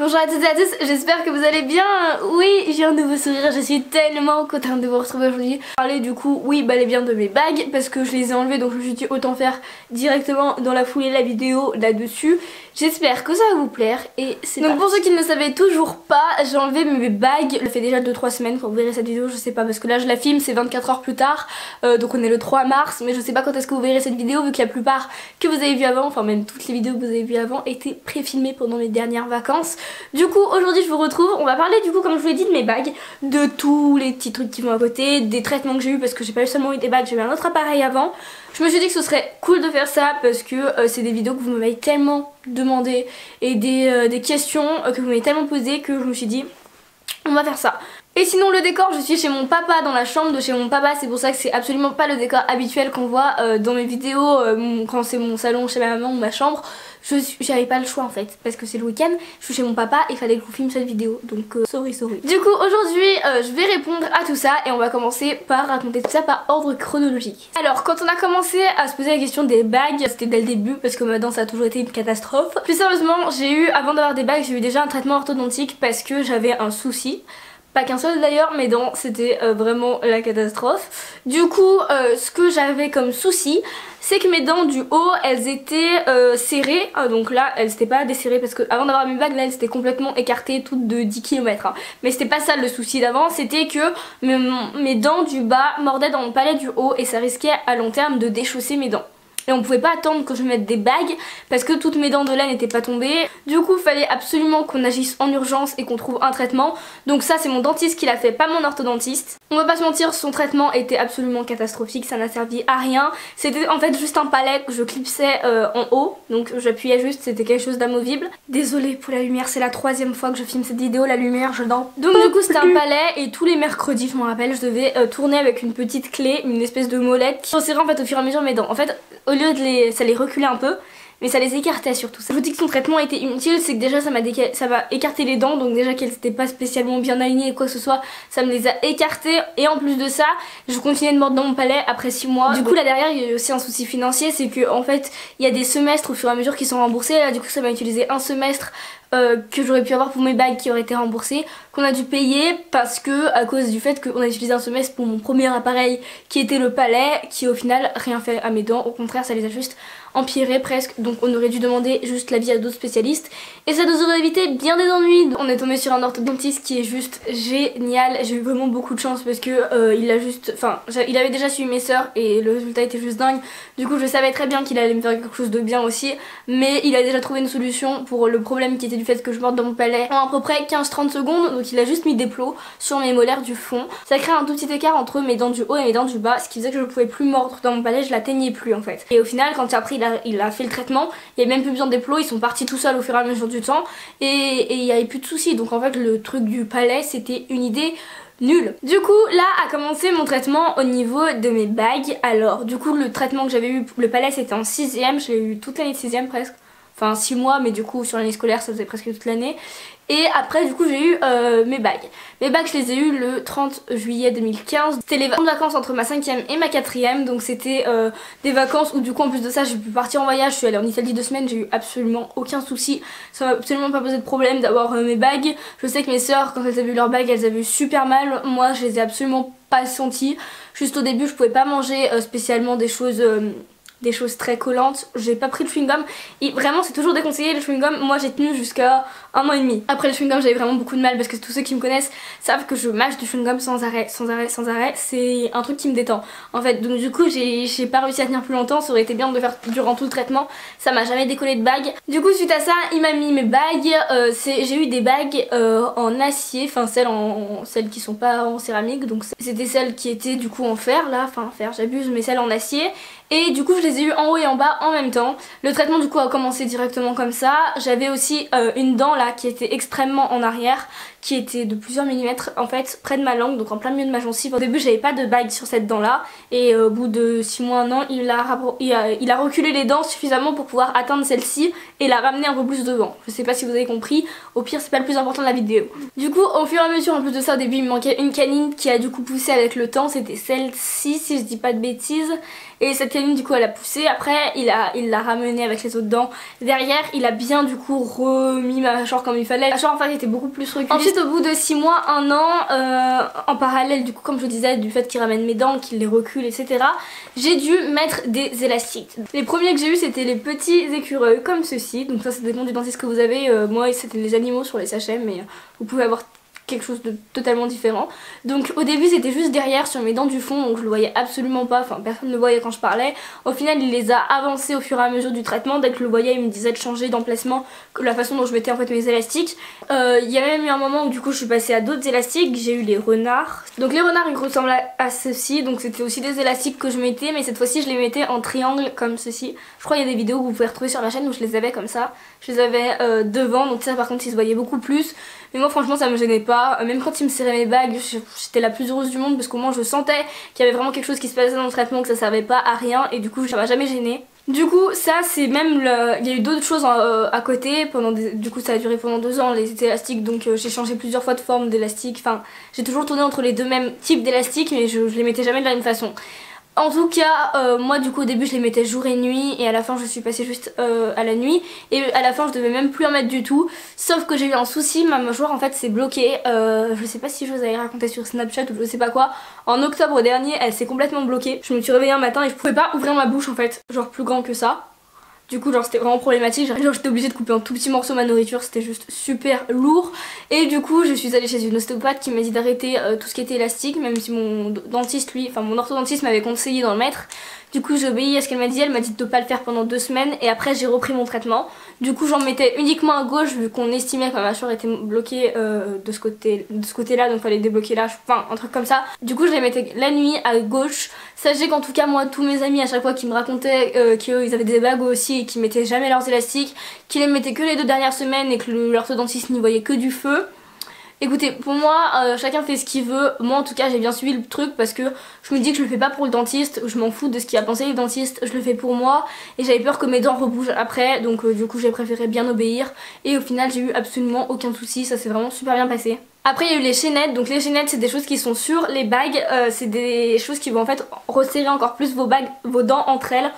Bonjour à toutes et à tous, j'espère que vous allez bien. Oui, j'ai un nouveau sourire, je suis tellement contente de vous retrouver aujourd'hui. Parler du coup, oui, bel et bien de mes bagues parce que je les ai enlevées, donc je me suis dit autant faire directement dans la foulée la vidéo là-dessus. J'espère que ça va vous plaire et c'est donc parti. Pour ceux qui ne le savaient toujours pas, j'ai enlevé mes bagues. Ça fait déjà 2-3 semaines quand vous verrez cette vidéo, je sais pas parce que là je la filme, c'est 24 heures plus tard, donc on est le 3 mars, mais je sais pas quand est-ce que vous verrez cette vidéo vu que la plupart que vous avez vu avant, enfin même toutes les vidéos que vous avez vues avant étaient pré-filmées pendant mes dernières vacances. Du coup aujourd'hui je vous retrouve, on va parler du coup comme je vous l'ai dit de mes bagues, de tous les petits trucs qui vont à côté, des traitements que j'ai eu parce que j'ai pas seulement eu des bagues, j'ai eu un autre appareil avant. Je me suis dit que ce serait cool de faire ça parce que c'est des vidéos que vous m'avez tellement demandé et des questions que vous m'avez tellement posées que je me suis dit on va faire ça. Et sinon le décor, je suis chez mon papa, dans la chambre de chez mon papa, c'est pour ça que c'est absolument pas le décor habituel qu'on voit dans mes vidéos quand c'est mon salon chez ma maman ou ma chambre. J'avais pas le choix en fait parce que c'est le week-end, je suis chez mon papa et il fallait que je vous filme cette vidéo, donc sorry. Du coup aujourd'hui je vais répondre à tout ça et on va commencer par raconter tout ça par ordre chronologique. Alors quand on a commencé à se poser la question des bagues, c'était dès le début parce que maintenant ça a toujours été une catastrophe. Plus sérieusement, j'ai eu, avant d'avoir des bagues, j'ai eu déjà un traitement orthodontique parce que j'avais un souci. Pas qu'un seul d'ailleurs, mes dents c'était vraiment la catastrophe. Du coup ce que j'avais comme souci, c'est que mes dents du haut elles étaient serrées, donc là elles n'étaient pas desserrées parce que avant d'avoir mes bagues là elles étaient complètement écartées toutes de 10 km hein. Mais c'était pas ça le souci d'avant, c'était que mes dents du bas mordaient dans mon palais du haut et ça risquait à long terme de déchausser mes dents. Et on pouvait pas attendre que je mette des bagues parce que toutes mes dents de là n'étaient pas tombées. Du coup il fallait absolument qu'on agisse en urgence et qu'on trouve un traitement. Donc ça c'est mon dentiste qui l'a fait, pas mon orthodontiste. On va pas se mentir, son traitement était absolument catastrophique, ça n'a servi à rien. C'était en fait juste un palais que je clipsais en haut. Donc j'appuyais juste, c'était quelque chose d'amovible. Désolée pour la lumière, c'est la 3e fois que je filme cette vidéo, la lumière je dors. Donc du coup c'était un palais et tous les mercredis, je m'en rappelle, je devais tourner avec une petite clé, une espèce de molette qui resserrait en fait au fur et à mesure mes dents. En fait au lieu de ça les reculait un peu, mais ça les écartait surtout. Je vous dis que son traitement était inutile, c'est que déjà ça m'a écarté les dents, donc déjà qu'elles n'étaient pas spécialement bien alignées ou quoi que ce soit, ça me les a écartées. Et en plus de ça, je continuais de mordre dans mon palais après 6 mois. Du coup là derrière il y a eu aussi un souci financier, c'est que en fait il y a des semestres au fur et à mesure qui sont remboursés. Là du coup ça m'a utilisé un semestre que j'aurais pu avoir pour mes bagues qui auraient été remboursées, qu'on a dû payer parce que à cause du fait qu'on a utilisé un semestre pour mon premier appareil qui était le palais, qui au final rien fait à mes dents, au contraire ça les a juste empiré presque, donc on aurait dû demander juste l'avis à d'autres spécialistes et ça nous aurait évité bien des ennuis. On est tombé sur un orthodontiste qui est juste génial, j'ai eu vraiment beaucoup de chance parce que il a juste, enfin il avait déjà suivi mes soeurs et le résultat était juste dingue. Du coup je savais très bien qu'il allait me faire quelque chose de bien aussi, mais il a déjà trouvé une solution pour le problème qui était du fait que je morde dans mon palais en à peu près 15-30 secondes, donc il a juste mis des plots sur mes molaires du fond. Ça crée un tout petit écart entre mes dents du haut et mes dents du bas, ce qui faisait que je ne pouvais plus mordre dans mon palais, je l'atteignais plus en fait. Et au final quand après il a fait le traitement, il n'y avait même plus besoin des plots, ils sont partis tout seuls au fur et à mesure du temps et il n'y avait plus de soucis. Donc en fait le truc du palais c'était une idée nulle. Du coup là a commencé mon traitement au niveau de mes bagues. Alors du coup le traitement que j'avais eu, le palais c'était en 6ème, je l'ai eu toute l'année de 6ème presque. Enfin 6 mois, mais du coup sur l'année scolaire ça faisait presque toute l'année. Et après du coup j'ai eu mes bagues. Mes bagues je les ai eu le 30 juillet 2015. C'était les vacances entre ma 5ème et ma 4ème. Donc c'était des vacances où du coup en plus de ça j'ai pu partir en voyage. Je suis allée en Italie 2 semaines, j'ai eu absolument aucun souci. Ça m'a absolument pas posé de problème d'avoir mes bagues. Je sais que mes soeurs quand elles avaient eu leurs bagues elles avaient eu super mal. Moi je les ai absolument pas senties. Juste au début je pouvais pas manger spécialement des choses très collantes. J'ai pas pris de chewing-gum et vraiment c'est toujours déconseillé le chewing-gum. Moi j'ai tenu jusqu'à 1 an et demi. Après le chewing-gum j'avais vraiment beaucoup de mal parce que tous ceux qui me connaissent savent que je mâche du chewing-gum sans arrêt. C'est un truc qui me détend en fait. Donc du coup j'ai pas réussi à tenir plus longtemps. Ça aurait été bien de le faire durant tout le traitement. Ça m'a jamais décollé de bague. Du coup suite à ça il m'a mis mes bagues. J'ai eu des bagues en acier, enfin celles qui sont pas en céramique. Donc c'était celles qui étaient du coup en fer là, enfin en fer j'abuse, mais celles en acier. Et du coup je les ai eu en haut et en bas en même temps. Le traitement du coup a commencé directement comme ça. J'avais aussi une dent là qui était extrêmement en arrière, qui était de plusieurs millimètres en fait près de ma langue, donc en plein milieu de ma gencive. Au début j'avais pas de bague sur cette dent là et au bout de 6 mois, 1 an il a reculé les dents suffisamment pour pouvoir atteindre celle-ci et la ramener un peu plus devant. Je sais pas si vous avez compris, au pire c'est pas le plus important de la vidéo. Du coup au fur et à mesure, en plus de ça au début il me manquait une canine qui a du coup poussé avec le temps, c'était celle-ci si je dis pas de bêtises. Et cette canine du coup elle a poussé, après il l'a ramenée avec les autres dents derrière, il a bien du coup remis ma mâchoire comme il fallait. La mâchoire en fait était beaucoup plus reculée. Ensuite au bout de 6 mois, 1 an, en parallèle du coup comme je vous disais du fait qu'il ramène mes dents, qu'il les recule etc, j'ai dû mettre des élastiques. Les premiers que j'ai eu c'était les petits écureuils comme ceci, donc ça dépend du dentiste que vous avez. Moi c'était les animaux sur les sachets, mais vous pouvez avoir quelque chose de totalement différent. Donc au début c'était juste derrière sur mes dents du fond, donc je le voyais absolument pas, enfin personne ne le voyait quand je parlais. Au final il les a avancés au fur et à mesure du traitement, dès que je le voyais il me disait de changer d'emplacement, la façon dont je mettais en fait mes élastiques. Il y a même eu un moment où du coup je suis passée à d'autres élastiques, j'ai eu les renards. Donc les renards ils ressemblent à ceci, donc c'était aussi des élastiques que je mettais, mais cette fois-ci je les mettais en triangle comme ceci. Je crois qu'il y a des vidéos que vous pouvez retrouver sur ma chaîne où je les avais comme ça, je les avais devant, donc ça par contre ils se voyaient beaucoup plus. Mais moi franchement ça me gênait pas, même quand il me serrait mes bagues j'étais la plus heureuse du monde parce qu'au moins je sentais qu'il y avait vraiment quelque chose qui se passait dans le traitement, que ça servait pas à rien et du coup ça m'a jamais gênée. Du coup ça c'est même il y a eu d'autres choses à côté, du coup ça a duré pendant 2 ans les élastiques, donc j'ai changé plusieurs fois de forme d'élastique, enfin j'ai toujours tourné entre les deux mêmes types d'élastiques mais je les mettais jamais de la même façon. En tout cas, moi du coup au début je les mettais jour et nuit et à la fin je suis passée juste à la nuit et à la fin je devais même plus en mettre du tout, sauf que j'ai eu un souci, ma mâchoire en fait s'est bloquée, je sais pas si je vous avais raconté sur Snapchat ou je sais pas quoi, en octobre dernier elle s'est complètement bloquée, je me suis réveillée un matin et je pouvais pas ouvrir ma bouche en fait, genre plus grand que ça. Du coup genre c'était vraiment problématique, genre j'étais obligée de couper en tout petits morceaux ma nourriture, c'était juste super lourd. Et du coup je suis allée chez une ostéopathe qui m'a dit d'arrêter tout ce qui était élastique, même si mon dentiste lui, enfin mon orthodontiste m'avait conseillé d'en mettre. Du coup j'ai obéi à ce qu'elle m'a dit, elle m'a dit de pas le faire pendant 2 semaines et après j'ai repris mon traitement. Du coup j'en mettais uniquement à gauche vu qu'on estimait que ma mâchoire était bloquée de ce côté là, donc fallait débloquer là, enfin un truc comme ça. Du coup je les mettais la nuit à gauche. Sachez qu'en tout cas moi tous mes amis à chaque fois qui me racontaient qu'ils avaient des bagues aussi et qu'ils mettaient jamais leurs élastiques, qu'ils les mettaient que les 2 dernières semaines et que l'orthodontiste n'y voyait que du feu. Écoutez, pour moi, chacun fait ce qu'il veut. Moi en tout cas j'ai bien suivi le truc parce que je me dis que je le fais pas pour le dentiste, je m'en fous de ce qu'il a pensé le dentiste, je le fais pour moi et j'avais peur que mes dents rebougent après, donc du coup j'ai préféré bien obéir et au final j'ai eu absolument aucun souci, ça s'est vraiment super bien passé. Après il y a eu les chaînettes, donc les chaînettes c'est des choses qui sont sur les bagues, c'est des choses qui vont en fait resserrer encore plus vos dents entre elles.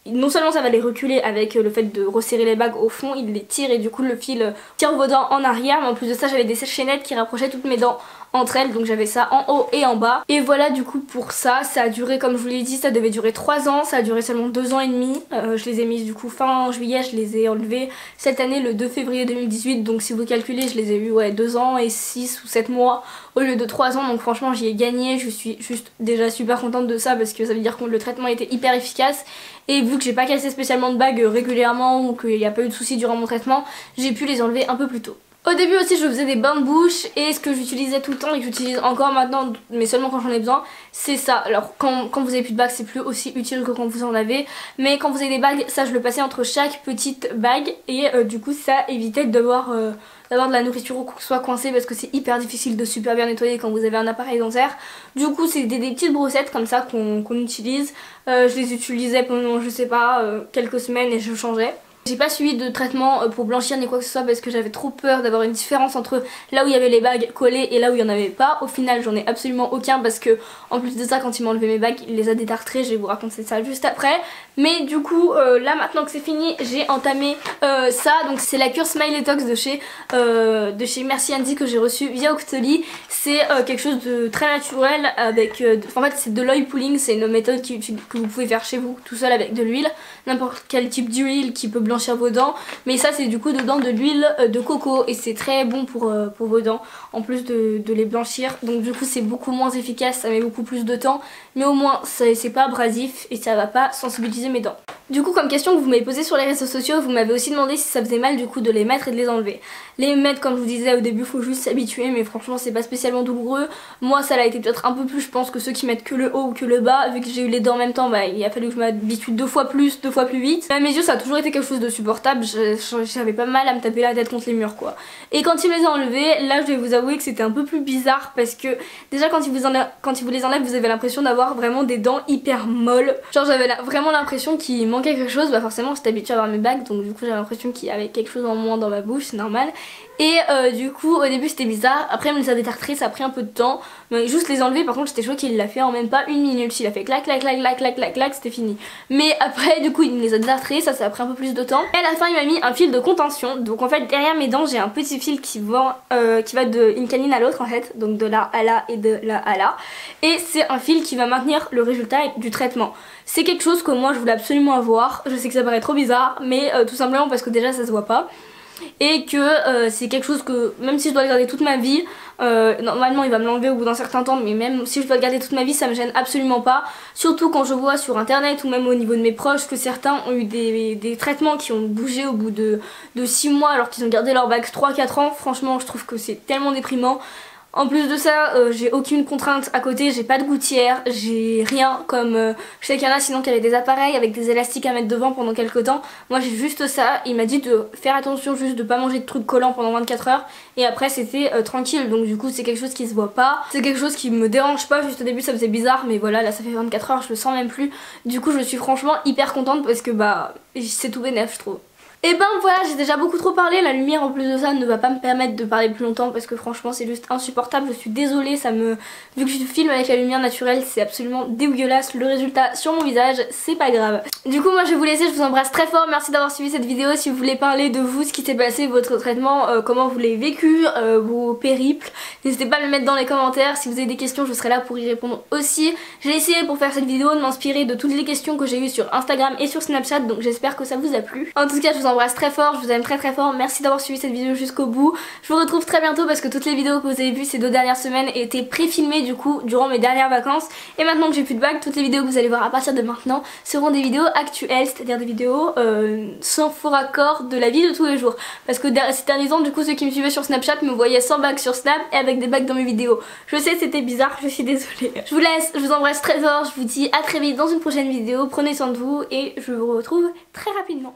Non seulement ça va les reculer avec le fait de resserrer les bagues au fond, il les tire et du coup le fil tire vos dents en arrière, mais en plus de ça j'avais des chaînettes qui rapprochaient toutes mes dents entre elles, donc j'avais ça en haut et en bas. Et voilà du coup pour ça, ça a duré comme je vous l'ai dit, ça devait durer 3 ans, ça a duré seulement 2 ans et demi. Je les ai mises du coup fin juillet, je les ai enlevées cette année le 2 février 2018, donc si vous calculez je les ai eu 2 ans et 6 ou 7 mois au lieu de 3 ans, donc franchement j'y ai gagné, je suis juste déjà super contente de ça parce que ça veut dire que le traitement était hyper efficace. Et vu que j'ai pas cassé spécialement de bagues régulièrement ou qu'il n'y a pas eu de soucis durant mon traitement, j'ai pu les enlever un peu plus tôt. Au début aussi je faisais des bains de bouche et ce que j'utilisais tout le temps et que j'utilise encore maintenant mais seulement quand j'en ai besoin, c'est ça. Alors quand vous avez plus de bagues c'est plus aussi utile que quand vous en avez, mais quand vous avez des bagues ça je le passais entre chaque petite bague et du coup ça évitait d'avoir de la nourriture ou quoi que ce soit coincée parce que c'est hyper difficile de super bien nettoyer quand vous avez un appareil dentaire. Du coup c'est des petites brossettes comme ça qu'on utilise, je les utilisais pendant je sais pas quelques semaines et je changeais. J'ai pas suivi de traitement pour blanchir ni quoi que ce soit parce que j'avais trop peur d'avoir une différence entre là où il y avait les bagues collées et là où il y en avait pas. Au final j'en ai absolument aucun parce que en plus de ça quand il m'a enlevé mes bagues il les a détartrées, je vais vous raconter ça juste après. Mais du coup là maintenant que c'est fini j'ai entamé ça, donc c'est la cure Smile Detox de chez Merci Andy que j'ai reçu via Octoly. C'est quelque chose de très naturel avec en fait c'est de l'oil pulling, c'est une méthode que vous pouvez faire chez vous tout seul avec de l'huile, n'importe quel type d'huile qui peut blanchir vos dents, mais ça c'est du coup dedans de l'huile de coco et c'est très bon pour vos dents en plus de les blanchir, donc du coup c'est beaucoup moins efficace, ça met beaucoup plus de temps mais au moins c'est pas abrasif et ça va pas sensibiliser mes dents. Du coup comme question que vous m'avez posée sur les réseaux sociaux, vous m'avez aussi demandé si ça faisait mal du coup de les mettre et de les enlever. Les mettre comme je vous disais au début faut juste s'habituer mais franchement c'est pas spécialement douloureux. Moi ça l'a été peut-être un peu plus je pense que ceux qui mettent que le haut ou que le bas, vu que j'ai eu les dents en même temps bah il a fallu que je m'habitue 2 fois plus, 2 fois plus vite. Mais à mes yeux ça a toujours été quelque chose de supportable, j'avais pas mal à me taper la tête contre les murs quoi. Et quand il me les a enlevés, là je vais vous avouer que c'était un peu plus bizarre parce que déjà quand il vous les enlève vous avez l'impression d'avoir vraiment des dents hyper molles. Genre j'avais vraiment l'impression qu'il manquait quelque chose, bah forcément j'étais habituée à avoir mes bagues, donc du coup j'avais l'impression qu'il y avait quelque chose en moins dans ma bouche, c'est normal. Et du coup au début c'était bizarre, après il me les a détartrés, ça a pris un peu de temps, mais juste les enlever, par contre j'étais choquée, il l'a fait en même pas une minute, il a fait clac clac clac clac clac clac clac, c'était fini. Mais après du coup il me les a détartrés, ça a pris un peu plus de temps. Et à la fin il m'a mis un fil de contention, donc en fait derrière mes dents j'ai un petit fil qui va d'une canine à l'autre en fait, donc de là à là et de là à là. Et c'est un fil qui va maintenir le résultat du traitement. C'est quelque chose que moi je voulais absolument avoir, je sais que ça paraît trop bizarre, mais tout simplement parce que déjà ça se voit pas. Et que c'est quelque chose que même si je dois le garder toute ma vie, normalement il va me l'enlever au bout d'un certain temps, mais même si je dois le garder toute ma vie ça me gêne absolument pas. Surtout quand je vois sur internet ou même au niveau de mes proches que certains ont eu des traitements qui ont bougé au bout de 6 mois alors qu'ils ont gardé leur bague 3-4 ans. Franchement je trouve que c'est tellement déprimant. En plus de ça, j'ai aucune contrainte à côté, j'ai pas de gouttière, j'ai rien comme je sais qu'il y en a sinon qui avaient des appareils avec des élastiques à mettre devant pendant quelques temps. Moi j'ai juste ça, il m'a dit de faire attention juste de pas manger de trucs collants pendant 24 heures et après c'était tranquille, donc du coup c'est quelque chose qui se voit pas, c'est quelque chose qui me dérange pas, juste au début ça faisait bizarre mais voilà là ça fait 24 heures, je le sens même plus, du coup je suis franchement hyper contente parce que bah c'est tout bénef je trouve. Et ben voilà, j'ai déjà beaucoup trop parlé, la lumière en plus de ça ne va pas me permettre de parler plus longtemps parce que franchement c'est juste insupportable, je suis désolée, vu que je filme avec la lumière naturelle c'est absolument dégueulasse le résultat sur mon visage, c'est pas grave. Du coup moi je vais vous laisser, je vous embrasse très fort, merci d'avoir suivi cette vidéo. Si vous voulez parler de vous, ce qui s'est passé, votre traitement, comment vous l'avez vécu, vos périples, n'hésitez pas à me le mettre dans les commentaires. Si vous avez des questions je serai là pour y répondre aussi. J'ai essayé pour faire cette vidéo de m'inspirer de toutes les questions que j'ai eues sur Instagram et sur Snapchat, donc j'espère que ça vous a plu. En tout cas je vous embrasse très fort, je vous aime très fort, merci d'avoir suivi cette vidéo jusqu'au bout. Je vous retrouve très bientôt parce que toutes les vidéos que vous avez vues ces 2 dernières semaines étaient pré-filmées du coup durant mes dernières vacances. Et maintenant que j'ai plus de bague, toutes les vidéos que vous allez voir à partir de maintenant seront des vidéos actuelles, c'est-à-dire des vidéos sans faux raccord de la vie de tous les jours. Parce que ces derniers temps du coup ceux qui me suivaient sur Snapchat me voyaient sans bague sur Snap et avec des bagues dans mes vidéos. Je sais c'était bizarre, je suis désolée. Je vous laisse, je vous embrasse très fort, je vous dis à très vite dans une prochaine vidéo, prenez soin de vous et je vous retrouve très rapidement.